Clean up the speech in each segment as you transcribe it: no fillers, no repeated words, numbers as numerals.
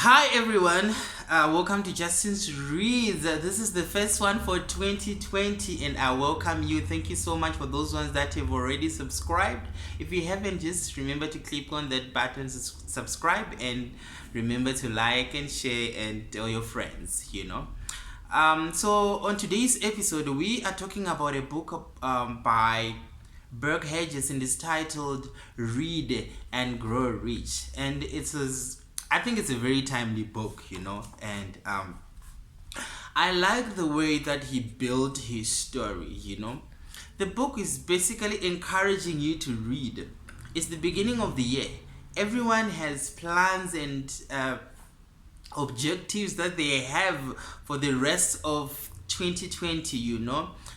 Hi everyone, welcome to Justin's Reads. This is the first one for 2020 and I welcome you. Thank you so much for those ones that have already subscribed. If you haven't, just remember to click on that button to subscribe and remember to like and share and tell your friends. So on today's episode, we are talking about a book by Burke, Hedges, and it's titled Read and Grow Rich. And I think it's a very timely book, and I like the way that he built his story. The book is basically encouraging you to read. It's the beginning of the year. Everyone has plans and objectives that they have for the rest of 2020.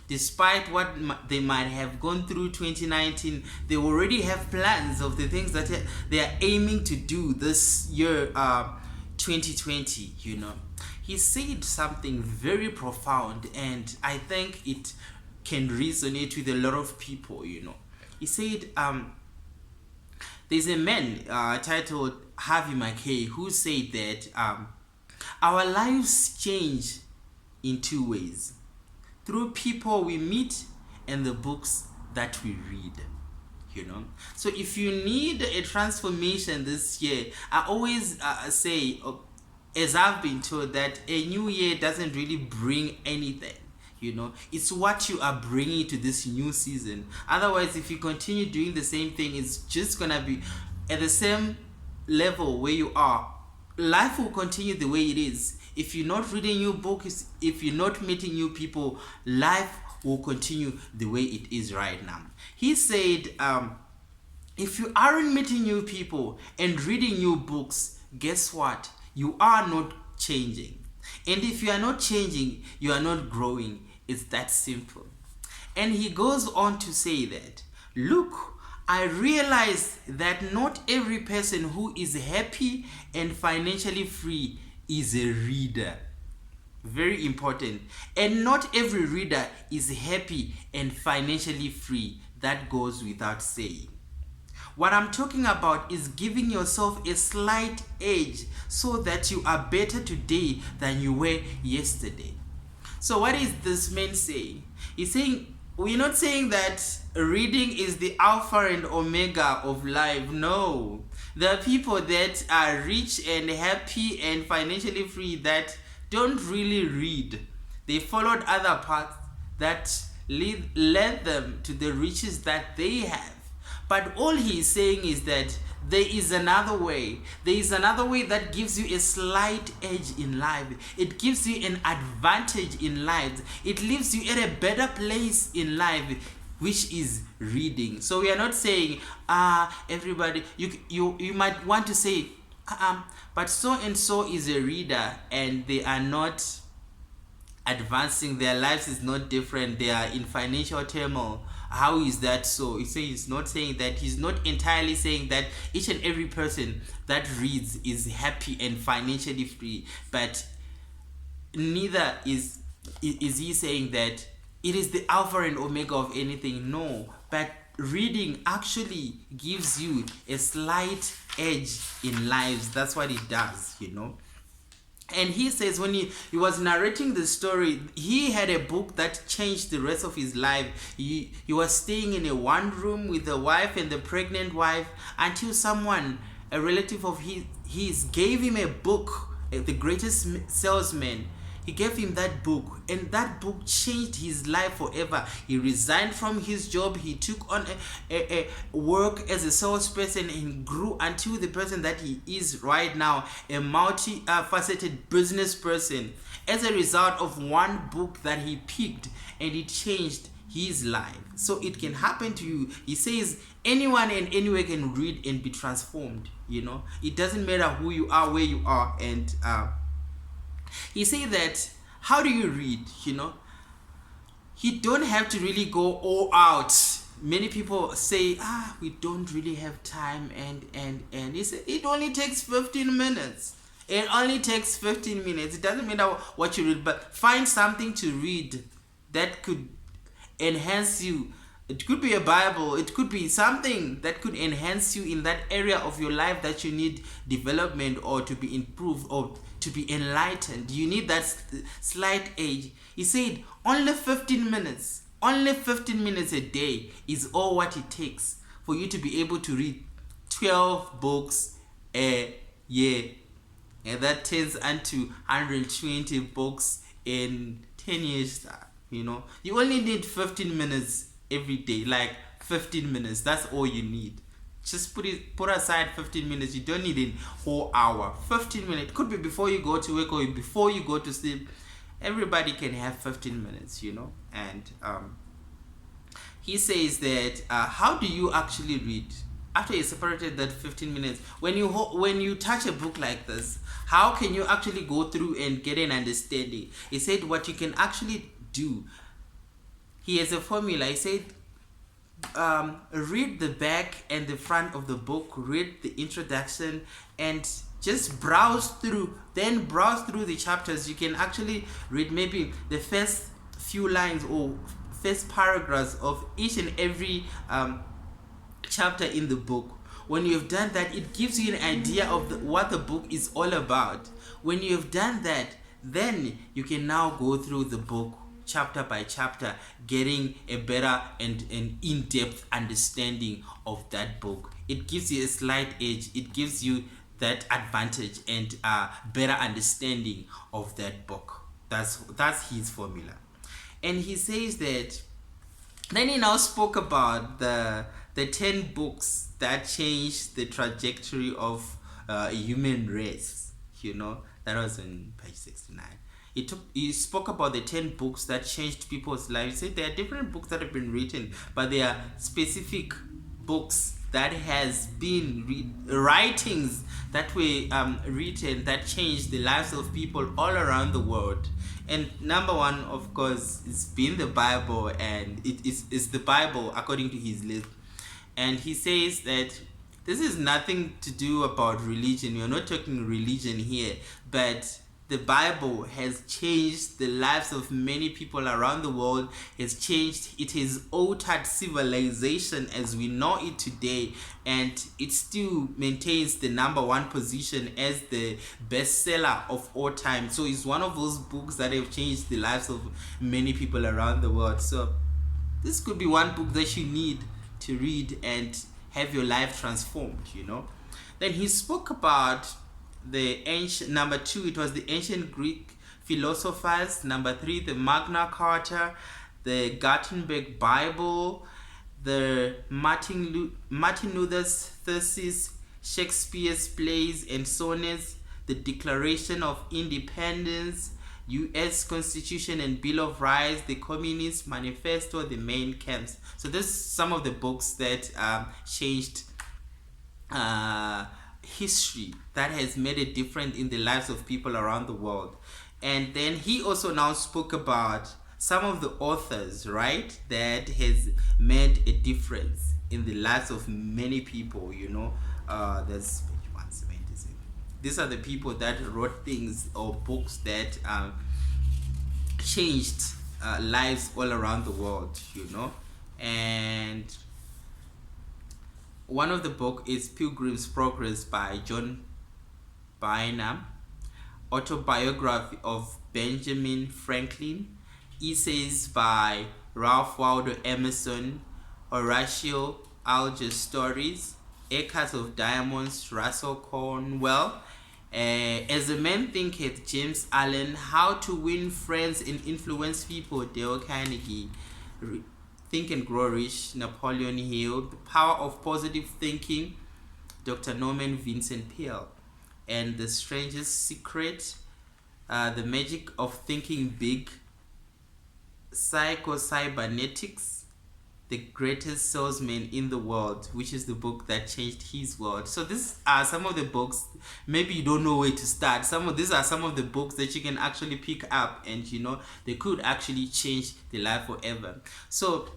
Despite what they might have gone through 2019, they already have plans of the things that they are aiming to do this year, 2020. He said something very profound and I think it can resonate with a lot of people. He said, there's a man titled Harvey Mackay who said that our lives change in two ways: through people we meet and the books that we read. So if you need a transformation this year, I always say, as I've been told, that a new year doesn't really bring anything. It's what you are bringing to this new season. Otherwise, if you continue doing the same thing, it's just gonna be at the same level where you are. Life will continue the way it is. If you're not reading new books, if you're not meeting new people, life will continue the way it is right now. He said, if you aren't meeting new people and reading new books, guess what? You are not changing. And if you are not changing, you are not growing. It's that simple. And he goes on to say that, look, I realize that not every person who is happy and financially free is a reader. Very important. And not every reader is happy and financially free. That goes without saying. What I'm talking about is giving yourself a slight edge so that you are better today than you were yesterday. So what is this man saying? He's saying, we're not saying that reading is the alpha and omega of life. No. There are people that are rich and happy and financially free that don't really read. They followed other paths that led them to the riches that they have. But all he is saying is that there is another way. There is another way that gives you a slight edge in life. It gives you an advantage in life. It leaves you at a better place in life, which is reading. So we are not saying, everybody, you might want to say, but so and so is a reader and they are not advancing, their lives is not different, they are in financial turmoil. How is that so? He's not saying that. He's not entirely saying that each and every person that reads is happy and financially free, but neither is he saying that it is the alpha and omega of anything. No, but reading actually gives you a slight edge in lives. That's what it does. And he says when he was narrating the story, he had a book that changed the rest of his life. He was staying in a one room with the wife and the pregnant wife until someone, a relative of his, gave him a book, The Greatest Salesman. He gave him that book, and that book changed his life forever. He resigned from his job. He took on a work as a salesperson and grew until the person that he is right now, a multi-faceted business person, as a result of one book that he picked, and it changed his life. So it can happen to you. He says anyone and anywhere can read and be transformed. It doesn't matter who you are, where you are, and he said that, how do you read? You don't have to really go all out. Many people say, we don't really have time, and he said it only takes 15 minutes. It only takes 15 minutes. It doesn't matter what you read, but find something to read that could enhance you It could be a Bible. It could be something that could enhance you in that area of your life that you need development or to be improved or to be enlightened. You need that slight edge. He said only 15 minutes. Only 15 minutes a day is all what it takes for you to be able to read 12 books a year. And that turns into 120 books in 10 years time. You only need 15 minutes every day, like 15 minutes. That's all you need. Just put aside 15 minutes. You don't need a whole hour. 15 minutes. It could be before you go to work or before you go to sleep. Everybody can have 15 minutes, And he says that how do you actually read? After you separated that 15 minutes, when you touch a book like this, how can you actually go through and get an understanding? He said what you can actually do. He has a formula. He said read the back and the front of the book, read the introduction, and just browse through the chapters. You can actually read maybe the first few lines or first paragraphs of each and every chapter in the book. When you've done that, it gives you an idea of what the book is all about. When you've done that, then you can now go through the book chapter by chapter, getting a better and an in-depth understanding of that book. It gives you a slight edge. It gives you that advantage and better understanding of that book. That's his formula. And he says that then he now spoke about the 10 books that changed the trajectory of human race. That was on page 69. He spoke about the 10 books that changed people's lives. He said there are different books that have been written, but there are specific books that has been writings that were written that changed the lives of people all around the world. And number one, of course, it's been the Bible, and it's the Bible according to his list. And he says that this is nothing to do about religion. We're not talking religion here, but the Bible has changed the lives of many people around the world. It has altered civilization as we know it today, and it still maintains the number one position as the bestseller of all time. So it's one of those books that have changed the lives of many people around the world. So this could be one book that you need to read and have your life transformed. Then he spoke about the ancient, number 2, it was the ancient Greek philosophers. Number 3, the Magna Carta, the Gutenberg Bible, the Martin Luther's thesis, Shakespeare's plays and sonnets, the Declaration of Independence, U.S. Constitution and Bill of Rights, the Communist Manifesto, the Main Camps. So this is some of the books that changed history, that has made a difference in the lives of people around the world. And then he also now spoke about some of the authors, right, that has made a difference in the lives of many people. There's page 177. These are the people that wrote things or books that changed lives all around the world. And one of the book is Pilgrim's Progress by John Bunyan, Autobiography of Benjamin Franklin, Essays by Ralph Waldo Emerson, Horatio Alger's Stories, Acres of Diamonds, Russell Cornwell, As a Man Thinketh, James Allen, How to Win Friends and Influence People, Dale Carnegie, Think and Grow Rich, Napoleon Hill, The Power of Positive Thinking, Dr. Norman Vincent Peale, and The Strangest Secret, The Magic of Thinking Big, Psycho-Cybernetics, The Greatest Salesman in the World, which is the book that changed his world. So these are some of the books. Maybe you don't know where to start. These are some of the books that you can actually pick up, and they could actually change the life forever. So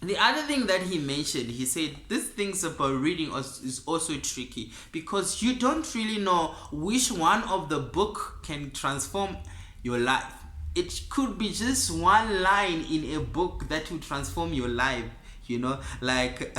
the other thing that he mentioned, he said these things about reading is also tricky, because you don't really know which one of the book can transform your life. It could be just one line in a book that will transform your life. you know, like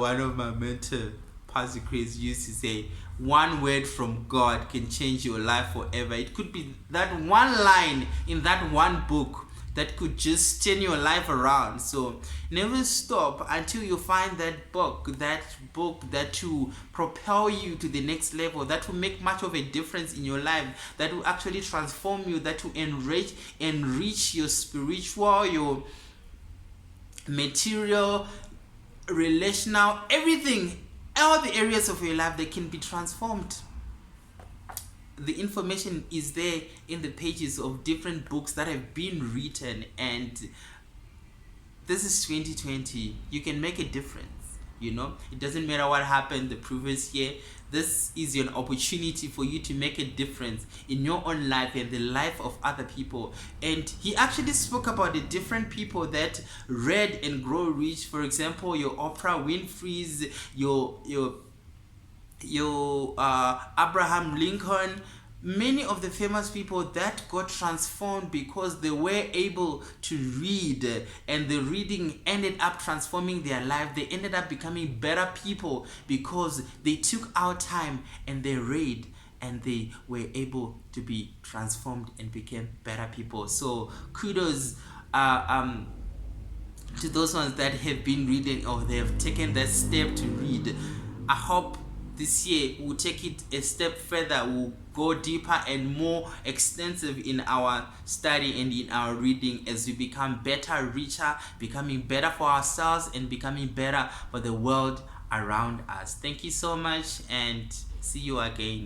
one of my mentor, Pastor Chris, used to say, one word from God can change your life forever. It could be that one line in that one book that could just turn your life around. So never stop until you find that book that will propel you to the next level, that will make much of a difference in your life, that will actually transform you, that will enrich your spiritual, your material, relational, everything, all the areas of your life that can be transformed. The information is there in the pages of different books that have been written, and this is 2020. You can make a difference. You know, it doesn't matter what happened the previous year. This is an opportunity for you to make a difference in your own life and the life of other people. And he actually spoke about the different people that read and grow rich. For example, your Oprah Winfrey's, your Abraham Lincoln, many of the famous people that got transformed because they were able to read, and the reading ended up transforming their life. They ended up becoming better people because they took out time and they read, and they were able to be transformed and became better people. So kudos to those ones that have been reading, or they have taken that step to read. I hope this year we'll take it a step further. We'll go deeper and more extensive in our study and in our reading as we become better, richer, becoming better for ourselves and becoming better for the world around us. Thank you so much, and see you again.